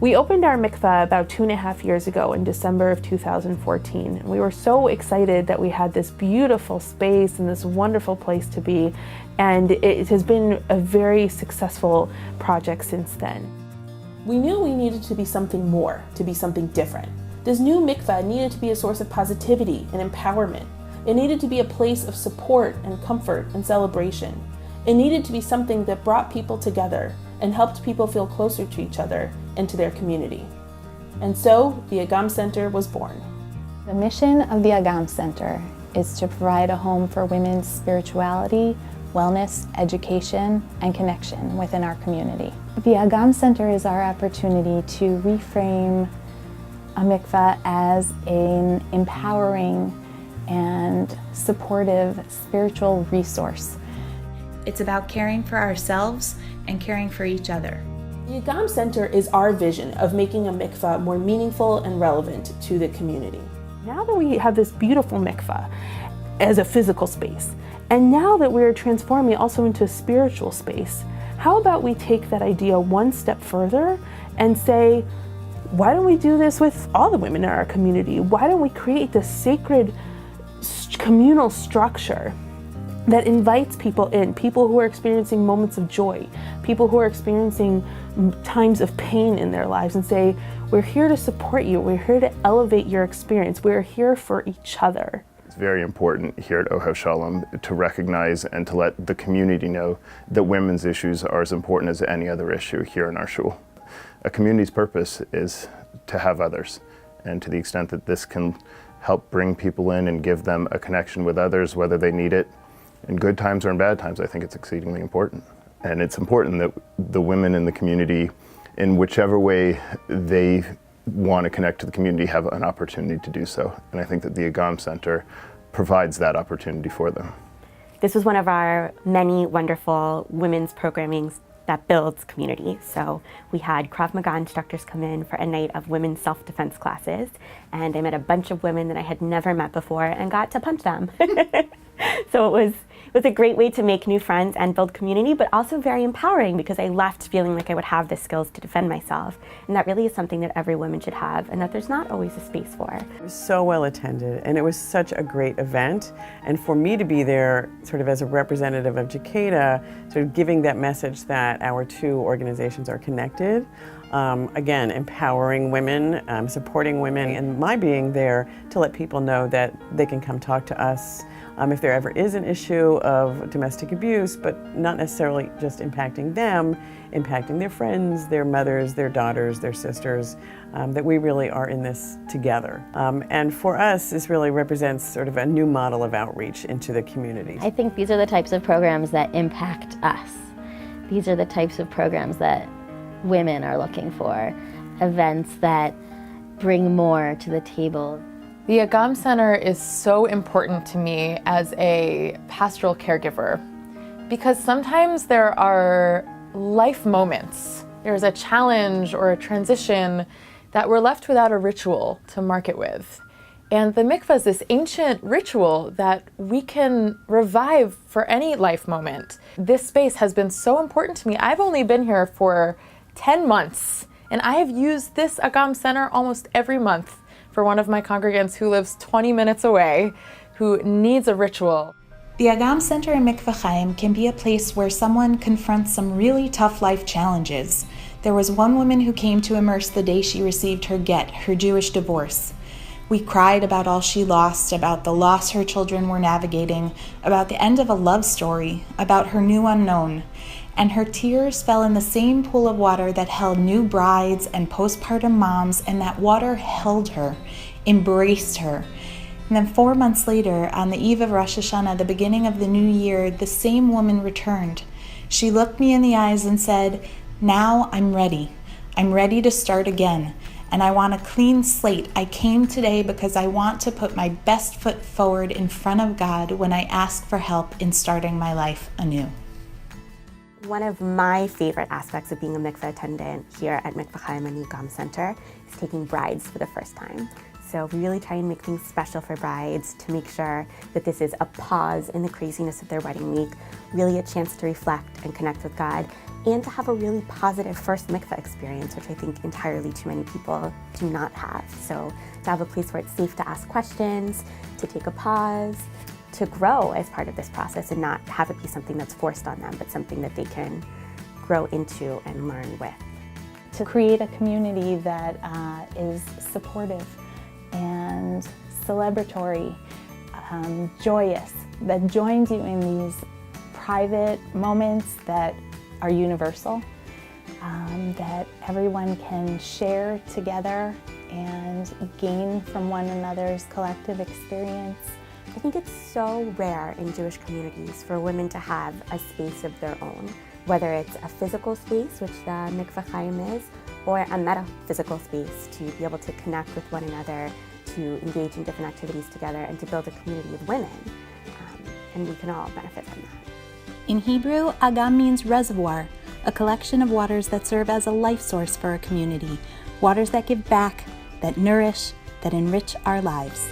We opened our mikvah about 2.5 years ago in December of 2014. We were so excited that we had this beautiful space and this wonderful place to be, and it has been a very successful project since then. We knew we needed to be something more, to be something different. This new mikvah needed to be a source of positivity and empowerment. It needed to be a place of support and comfort and celebration. It needed to be something that brought people together and helped people feel closer to each other and to their community. And so the Agam Center was born. The mission of the Agam Center is to provide a home for women's spirituality, wellness, education, and connection within our community. The Agam Center is our opportunity to reframe a mikvah as an empowering and supportive spiritual resource. It's about caring for ourselves and caring for each other. The Agam Center is our vision of making a mikvah more meaningful and relevant to the community. Now that we have this beautiful mikvah as a physical space, and now that we're transforming it also into a spiritual space, how about we take that idea one step further and say, why don't we do this with all the women in our community? Why don't we create this sacred communal structure that invites people in, people who are experiencing moments of joy, people who are experiencing times of pain in their lives, and say, we're here to support you, we're here to elevate your experience, we're here for each other. It's very important here at Ohev Shalom to recognize and to let the community know that women's issues are as important as any other issue here in our shul. A community's purpose is to have others, and to the extent that this can help bring people in and give them a connection with others, whether they need it, in good times or in bad times, I think it's exceedingly important. And it's important that the women in the community, in whichever way they want to connect to the community, have an opportunity to do so. And I think that the Agam Center provides that opportunity for them. This was one of our many wonderful women's programmings that builds community. So we had Krav Maga instructors come in for a night of women's self-defense classes, and I met a bunch of women that I had never met before and got to punch them. So it was a great way to make new friends and build community, but also very empowering because I left feeling like I would have the skills to defend myself. And that really is something that every woman should have and that there's not always a space for. It was so well attended, and it was such a great event. And for me to be there sort of as a representative of Jacada, sort of giving that message that our two organizations are connected, again, empowering women, supporting women, and my being there to let people know that they can come talk to us if there ever is an issue of domestic abuse, but not necessarily just impacting them, impacting their friends, their mothers, their daughters, their sisters, that we really are in this together. And for us, this really represents sort of a new model of outreach into the community. I think these are the types of programs that impact us. These are the types of programs that women are looking for, events that bring more to the table. The Agam Center is so important to me as a pastoral caregiver because sometimes there are life moments. There's a challenge or a transition that we're left without a ritual to mark it with. And the mikvah is this ancient ritual that we can revive for any life moment. This space has been so important to me. I've only been here for 10 months, and I have used this Agam Center almost every month for one of my congregants who lives 20 minutes away, who needs a ritual. The Agam Center in Mikvah Chaim can be a place where someone confronts some really tough life challenges. There was one woman who came to immerse the day she received her get, her Jewish divorce. We cried about all she lost, about the loss her children were navigating, about the end of a love story, about her new unknown. And her tears fell in the same pool of water that held new brides and postpartum moms, and that water held her, embraced her. And then 4 months later, on the eve of Rosh Hashanah, the beginning of the new year, the same woman returned. She looked me in the eyes and said, "Now I'm ready. I'm ready to start again. And I want a clean slate. I came today because I want to put my best foot forward in front of God when I ask for help in starting my life anew." One of my favorite aspects of being a mikveh attendant here at Mikvah Chaim and the Agam Center is taking brides for the first time. So we really try and make things special for brides to make sure that this is a pause in the craziness of their wedding week, really a chance to reflect and connect with God, and to have a really positive first mikvah experience, which I think entirely too many people do not have. So to have a place where it's safe to ask questions, to take a pause, to grow as part of this process and not have it be something that's forced on them, but something that they can grow into and learn with. To create a community that is supportive and celebratory, joyous, that joins you in these private moments that are universal, that everyone can share together and gain from one another's collective experience. I think it's so rare in Jewish communities for women to have a space of their own, whether it's a physical space, which the Mikvah Chaim is, or a metaphysical space to be able to connect with one another, to engage in different activities together, and to build a community of women. And we can all benefit from that. In Hebrew, Agam means reservoir, a collection of waters that serve as a life source for a community, waters that give back, that nourish, that enrich our lives.